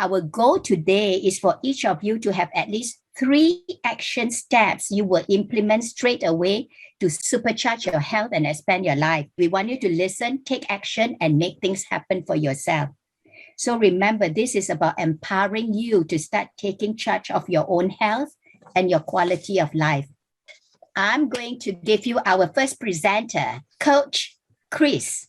Our goal today is for each of you to have at least 3 action steps you will implement straight away to supercharge your health and expand your life. We want you to listen, take action, and make things happen for yourself. So remember, this is about empowering you to start taking charge of your own health and your quality of life. I'm going to give you our first presenter, Coach Chris.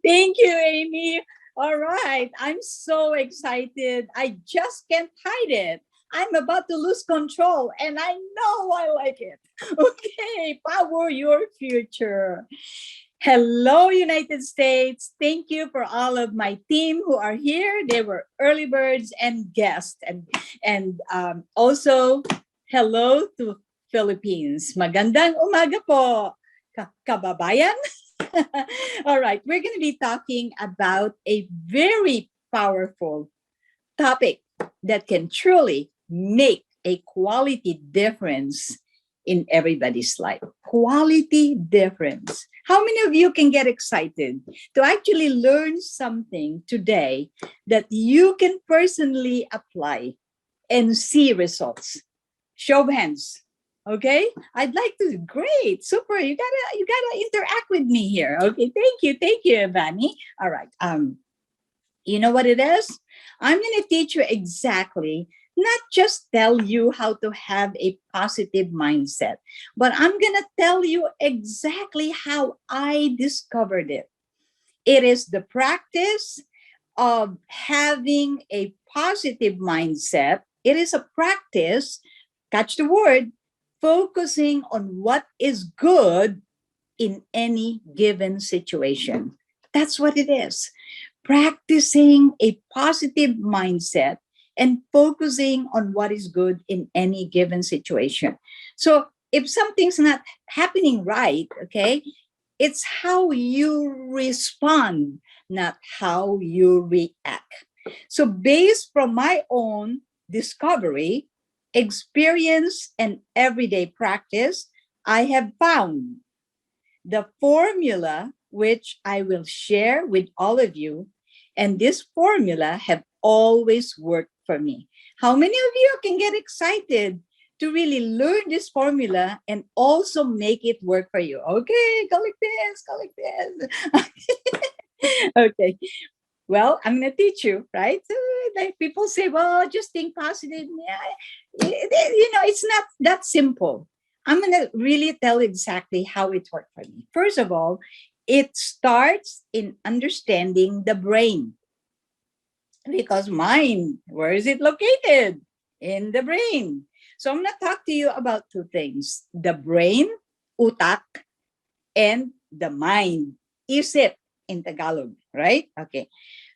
Thank you, Amy. All right. I'm so excited. I just can't hide it. I'm about to lose control and I know I like it. Okay, power your future. Hello, United States. Thank you for all of my team who are here. They were early birds and guests. And also, hello to Philippines. Magandang umaga po, kababayan. All right, we're going to be talking about a very powerful topic that can truly make a quality difference in everybody's life. Quality difference. How many of you can get excited to actually learn something today that you can personally apply and see results? Show of hands. Okay, I'd like to. Great, super. You gotta interact with me here. Okay, thank you, Ivani. All right. You know what it is? I'm gonna teach you exactly, not just tell you how to have a positive mindset, but I'm gonna tell you exactly how I discovered it. It is the practice of having a positive mindset. It is a practice, catch the word, focusing on what is good in any given situation. That's what it is. Practicing a positive mindset and focusing on what is good in any given situation. So if something's not happening right, okay, it's how you respond, not how you react. So based from my own discovery, experience, and everyday practice, I have found the formula which I will share with all of you. And this formula have always worked for me. How many of you can get excited to really learn this formula and also make it work for you? Okay, go like this. Okay. Well, I'm going to teach you, right? Like people say, well, just think positive. Yeah, it's not that simple. I'm going to really tell exactly how it worked for me. First of all, it starts in understanding the brain. Because mind, where is it located? In the brain. So I'm going to talk to you about two things. The brain, utak, and the mind, isip in Tagalog, right? Okay.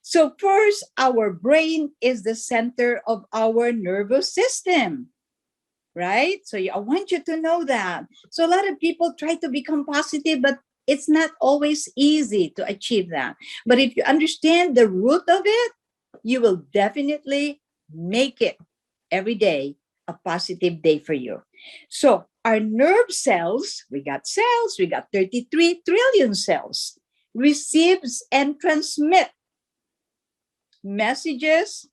So first, our brain is the center of our nervous system, right? So I want you to know that. So a lot of people try to become positive, but it's not always easy to achieve that. But if you understand the root of it, you will definitely make it every day a positive day for you. So our nerve cells, we got 33 trillion cells, receives and transmit messages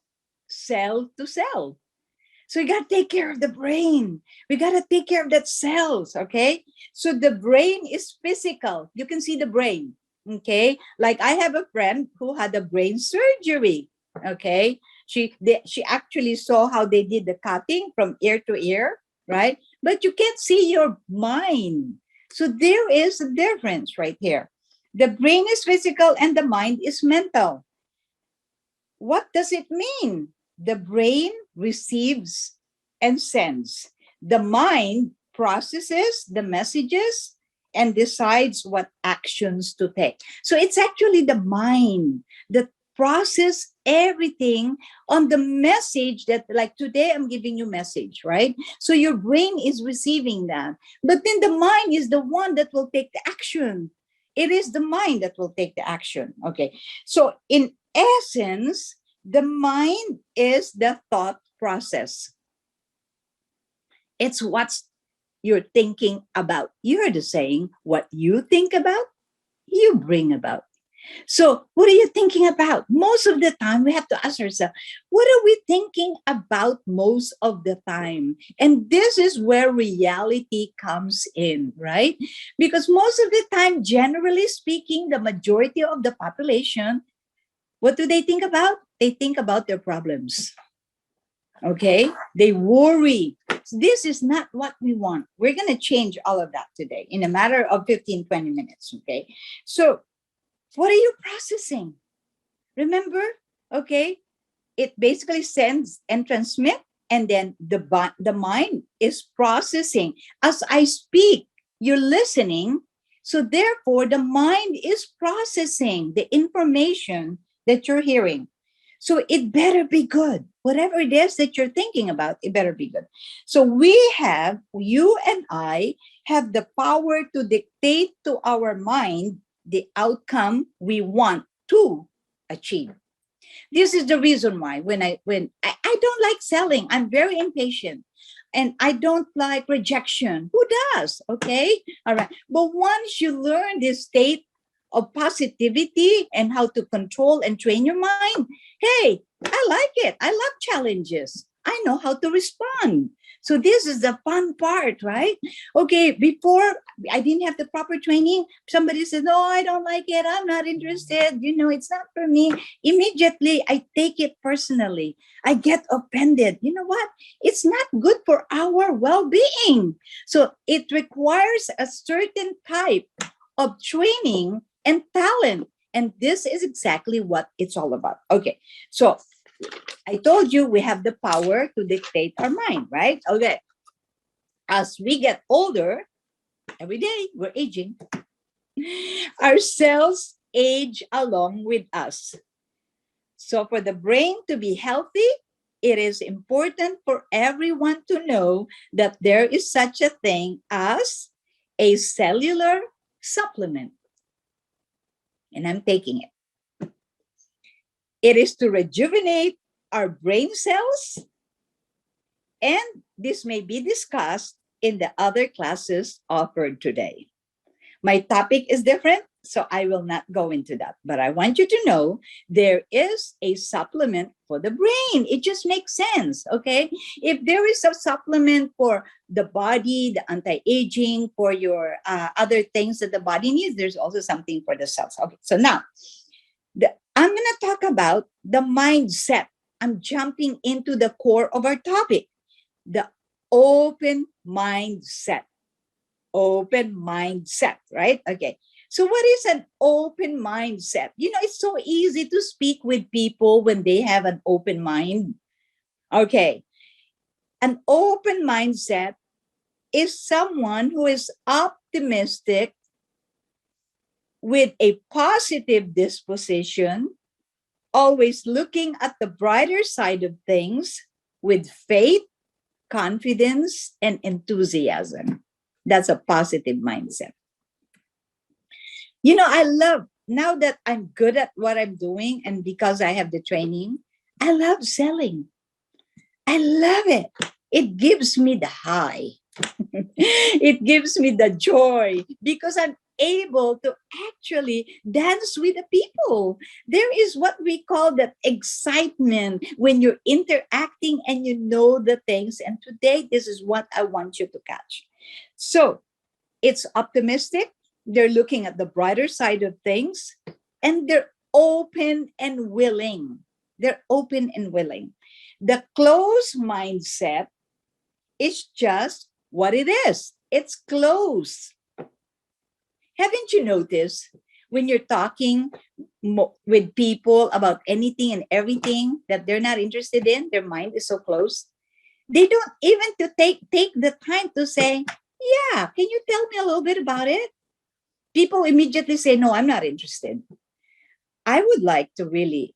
cell to cell. So we got to take care of the brain. We got to take care of that cells, okay? So the brain is physical. You can see the brain, okay? Like I have a friend who had a brain surgery, okay? She actually saw how they did the cutting from ear to ear, right? But you can't see your mind. So there is a difference right here. The brain is physical and the mind is mental. What does it mean? The brain receives and sends. The mind processes the messages and decides what actions to take. So it's actually the mind that process everything on the message that, like today I'm giving you message, right? So your brain is receiving that. But then the mind is the one that will take the action. It is the mind that will take the action. Okay. So in essence, the mind is the thought process. It's what you're thinking about. You heard the saying, what you think about, you bring about. So, what are you thinking about? Most of the time, we have to ask ourselves, what are we thinking about most of the time? And this is where reality comes in, right? Because most of the time, generally speaking, the majority of the population, what do they think about? They think about their problems. Okay? They worry. This is not what we want. We're going to change all of that today in a matter of 15, 20 minutes. Okay? So, what are you processing? Remember, okay, it basically sends and transmit, and then the mind is processing. As I speak, you're listening. So therefore, the mind is processing the information that you're hearing. So it better be good. Whatever it is that you're thinking about, it better be good. So you and I have the power to dictate to our mind the outcome we want to achieve. This is the reason why when I don't like selling, I'm very impatient, and I don't like rejection. Who does? Okay, all right. But once you learn this state of positivity and how to control and train your mind, hey, I like it. I love challenges. I know how to respond. So this is the fun part, right? Okay, before I didn't have the proper training. Somebody says, no, I don't like it. I'm not interested. It's not for me. Immediately, I take it personally. I get offended. You know what? It's not good for our well-being. So it requires a certain type of training and talent. And this is exactly what it's all about. Okay, so I told you we have the power to dictate our mind, right? Okay. As we get older, every day we're aging, our cells age along with us. So for the brain to be healthy, it is important for everyone to know that there is such a thing as a cellular supplement. And I'm taking it. It is to rejuvenate our brain cells, and this may be discussed in the other classes offered today. My topic is different, so I will not go into that. But I want you to know there is a supplement for the brain. It just makes sense, okay? If there is a supplement for the body, the anti-aging, for your other things that the body needs, there's also something for the cells. Okay, so now I'm going to talk about the mindset. I'm jumping into the core of our topic, the open mindset. Open mindset, right? Okay. So what is an open mindset? It's so easy to speak with people when they have an open mind. Okay. An open mindset is someone who is optimistic with a positive disposition, always looking at the brighter side of things with faith, confidence, and enthusiasm. That's a positive mindset. I love, now that I'm good at what I'm doing and because I have the training, I love selling. I love it. It gives me the high. It gives me the joy because I'm able to actually dance with the people. There is what we call that excitement when you're interacting and you know the things. And today, this is what I want you to catch. So it's optimistic. They're looking at the brighter side of things, and they're open and willing. They're open and willing. The closed mindset is just what it is. It's closed. Haven't you noticed when you're talking with people about anything and everything that they're not interested in, their mind is so closed? They don't even to take the time to say, yeah, can you tell me a little bit about it? People immediately say, no, I'm not interested. I would like to really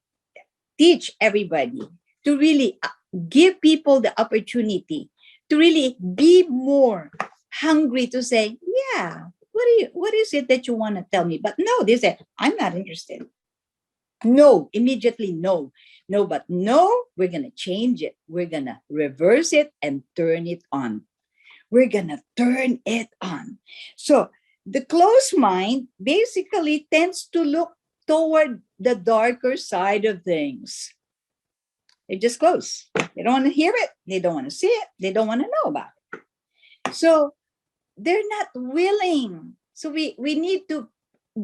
teach everybody to really give people the opportunity to really be more hungry to say, yeah, what is it that you want to tell me? But no, they say, I'm not interested. No, immediately no. No, but no, we're going to change it. We're going to reverse it and turn it on. We're going to turn it on. So the closed mind basically tends to look toward the darker side of things. They just close. They don't want to hear it. They don't want to see it. They don't want to know about it. So they're not willing. So we need to,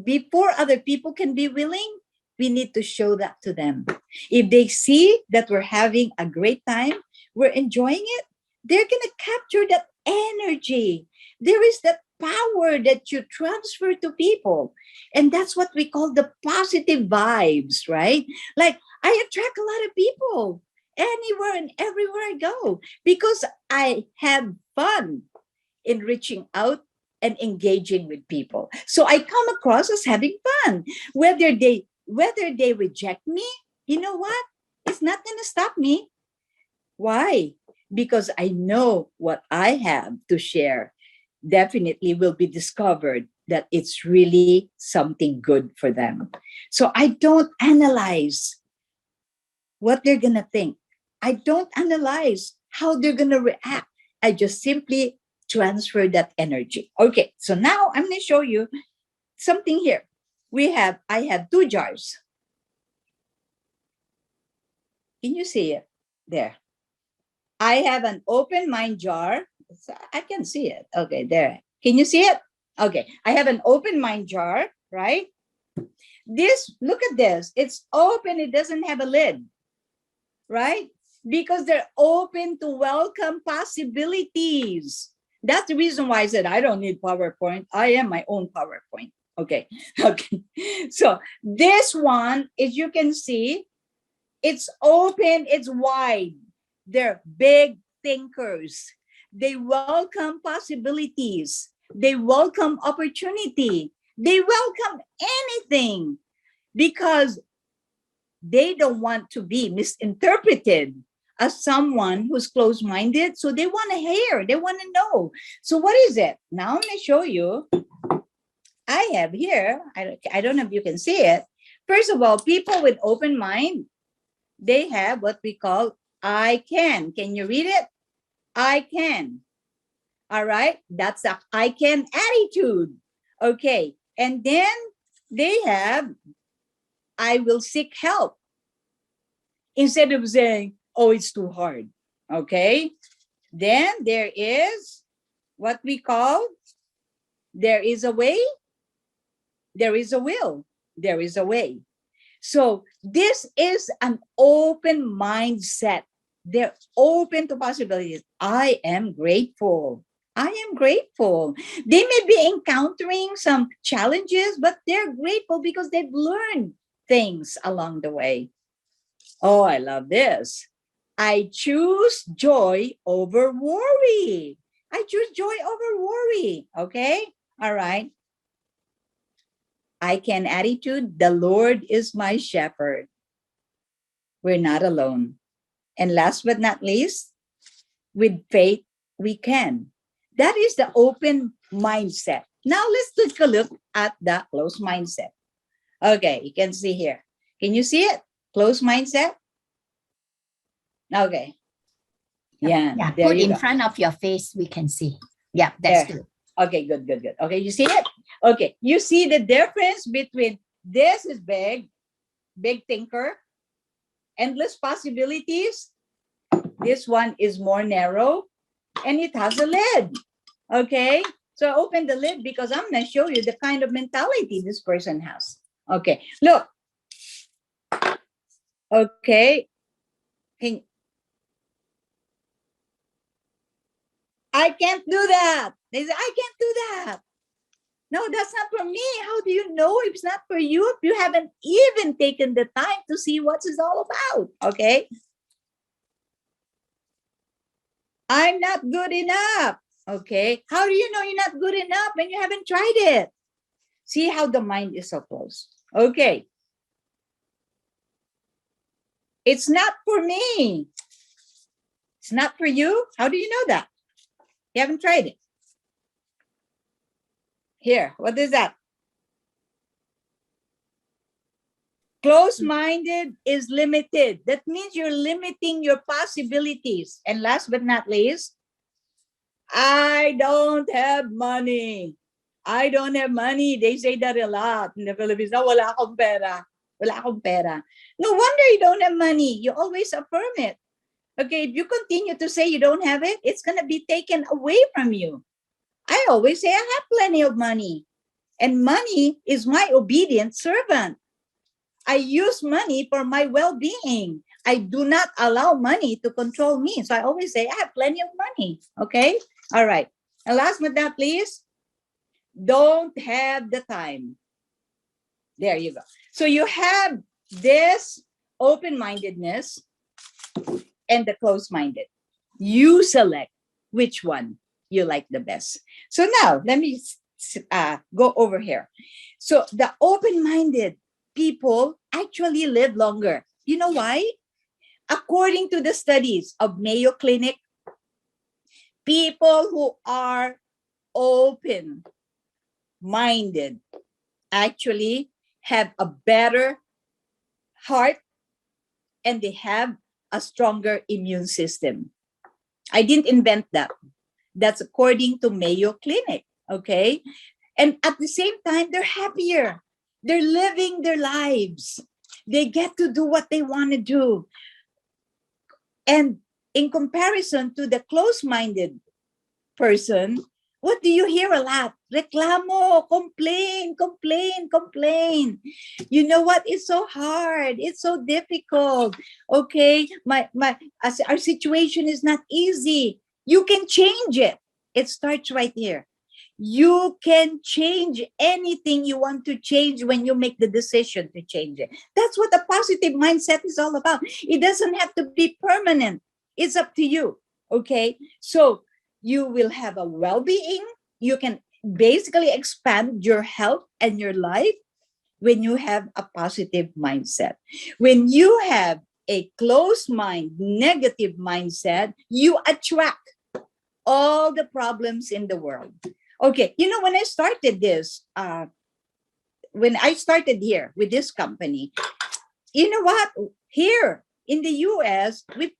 before other people can be willing, we need to show that to them. If they see that we're having a great time, we're enjoying it, they're going to capture that energy. There is that power that you transfer to people. And that's what we call the positive vibes, right? Like, I attract a lot of people anywhere and everywhere I go because I have fun in reaching out and engaging with people. So I come across as having fun. Whether they reject me, you know what? It's not going to stop me. Why? Because I know what I have to share definitely will be discovered that it's really something good for them. So I don't analyze what they're going to think. I don't analyze how they're going to react. I just simply transfer that energy. Okay, so now I'm going to show you something here. I have 2 jars. Can you see it? There. I have an open mind jar. I can see it. Okay, there. Can you see it? Okay, I have an open mind jar, right? Look at this. It's open. It doesn't have a lid, right? Because they're open to welcome possibilities. That's the reason why I said I don't need PowerPoint. I am my own PowerPoint. Okay. So this one, as you can see, it's open, it's wide. They're big thinkers. They welcome possibilities. They welcome opportunity. They welcome anything because they don't want to be misinterpreted as someone who's closed-minded. So they want to hear, they want to know. So what is it? Now I'm going to show you. I have here, I don't know if you can see it. First of all, people with open mind, they have what we call I can. Can you read it? I can. All right. That's a I can attitude. Okay. And then they have I will seek help. Instead of saying, oh, it's too hard. Okay. Then there is what we call there is a way, there is a will, there is a way. So this is an open mindset. They're open to possibilities. I am grateful. I am grateful. They may be encountering some challenges, but they're grateful because they've learned things along the way. Oh, I love this. I choose joy over worry. I choose joy over worry. Okay. All right. I can attitude. The Lord is my shepherd. We're not alone. And last but not least, with faith, we can. That is the open mindset. Now let's take a look at the closed mindset. Okay, you can see here. Can you see it? Closed mindset? Okay. Yeah, Yeah, there put you in go. front of your face, we can see. Yeah, that's There. good. Okay, good. Okay, you see it? Okay, you see the difference between this is big thinker, endless possibilities. This one is more narrow and it has a lid. Okay, so I open the lid because I'm going to show you the kind of mentality this person has. Okay, look. Okay. I can't do that. They say, I can't do that. No, that's not for me. How do you know if it's not for you if you haven't even taken the time to see what it's all about? Okay. I'm not good enough. Okay. How do you know you're not good enough when you haven't tried it? See how the mind is so close. Okay. It's not for me. It's not for you. How do you know that? You haven't tried it. Here, what is that? Close-minded is limited. That means you're limiting your possibilities. And last but not least, I don't have money. I don't have money. They say that a lot in the Philippines. Oh, wala akong pera. Wala akong pera. No wonder you don't have money. You always affirm it. Okay, if you continue to say you don't have it, it's going to be taken away from you. I always say I have plenty of money. And money is my obedient servant. I use money for my well-being. I do not allow money to control me. So I always say I have plenty of money. Okay? All right. And last but not least, don't have the time. There you go. So you have this open-mindedness and the closed-minded. You select which one you like the best. So now let me go over here. So the open-minded people actually live longer. You know why? According to the studies of Mayo Clinic, people who are open-minded actually have a better heart and they have a stronger immune system. I didn't invent that. That's according to Mayo Clinic, okay? And at the same time, they're happier. They're living their lives. They get to do what they want to do. And in comparison to the close-minded person, what do you hear a lot? Reklamo, complain, complain, complain. You know what? It's so hard. It's so difficult. Okay, our situation is not easy. You can change it. It starts right here. You can change anything you want to change when you make the decision to change it. That's what a positive mindset is all about. It doesn't have to be permanent. It's up to you. Okay, so you will have a well-being. You can basically expand your health and your life when you have a positive mindset. When you have a closed mind, negative mindset, you attract all the problems in the world. Okay, you know, when I started this, when I started here with this company, you know what? Here in the US, we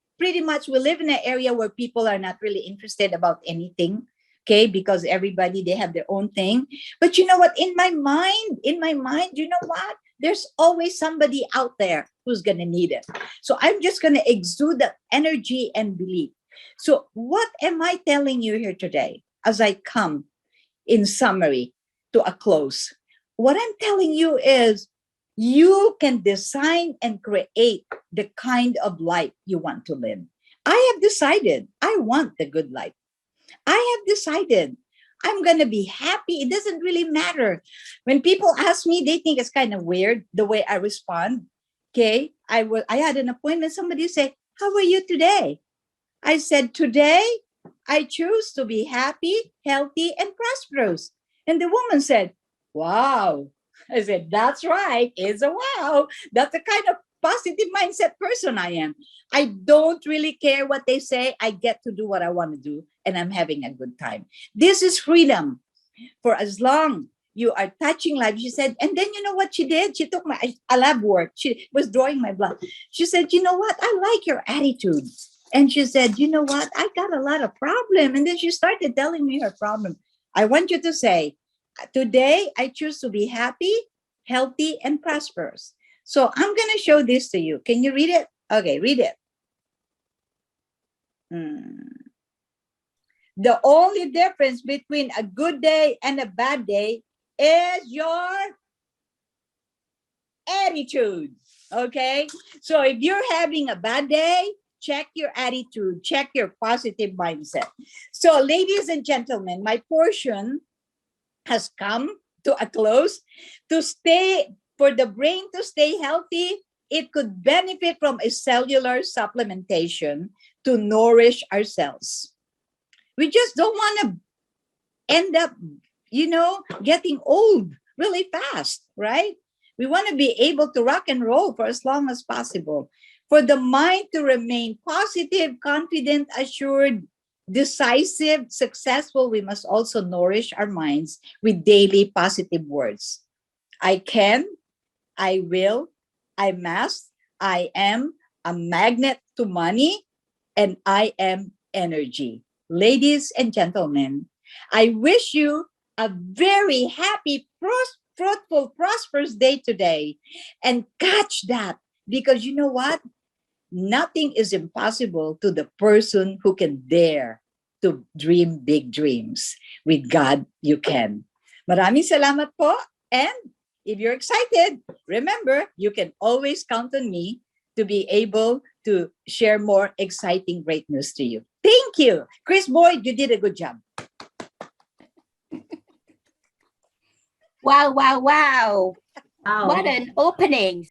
live in an area where people are not really interested about anything, okay? Because everybody, they have their own thing. But you know what? In my mind, you know what? There's always somebody out there who's going to need it. So I'm just going to exude that energy and belief. So what am I telling you here today as I come in summary to a close? What I'm telling you is you can design and create the kind of life you want to live. I have decided I want the good life. I have decided I'm going to be happy. It doesn't really matter. When people ask me, they think it's kind of weird the way I respond. Okay. I had an appointment. Somebody said, how are you today? I said, today I choose to be happy, healthy, and prosperous. And the woman said, wow. I said, that's right. It's a wow. That's the kind of positive mindset person I am. I don't really care what they say. I get to do what I want to do, and I'm having a good time. This is freedom. For as long you are touching life, she said, and then you know what she did? She took a lab work. She was drawing my blood. She said, you know what? I like your attitude. And she said, you know what? I got a lot of problem. And then she started telling me her problem. I want you to say, today I choose to be happy, healthy, and prosperous. So I'm going to show this to you. Can you read it? Okay, read it. The only difference between a good day and a bad day is your attitude. Okay? So if you're having a bad day, check your attitude, check your positive mindset. So ladies and gentlemen, my portion has come to a close. For the brain to stay healthy, it could benefit from a cellular supplementation to nourish our cells. We just don't want to end up, getting old really fast, right? We want to be able to rock and roll for as long as possible. For the mind to remain positive, confident, assured, decisive, successful, we must also nourish our minds with daily positive words. I can, I will, I must, I am a magnet to money, and I am energy. Ladies and gentlemen, I wish you a very happy, fruitful, prosperous day today. And catch that, because you know what? Nothing is impossible to the person who can dare to dream big dreams. With God, you can. Maraming salamat po. And if you're excited, remember, you can always count on me to be able to share more exciting great news to you. Thank you. Chris Boyd, you did a good job. Wow, wow, wow. Wow. What an opening.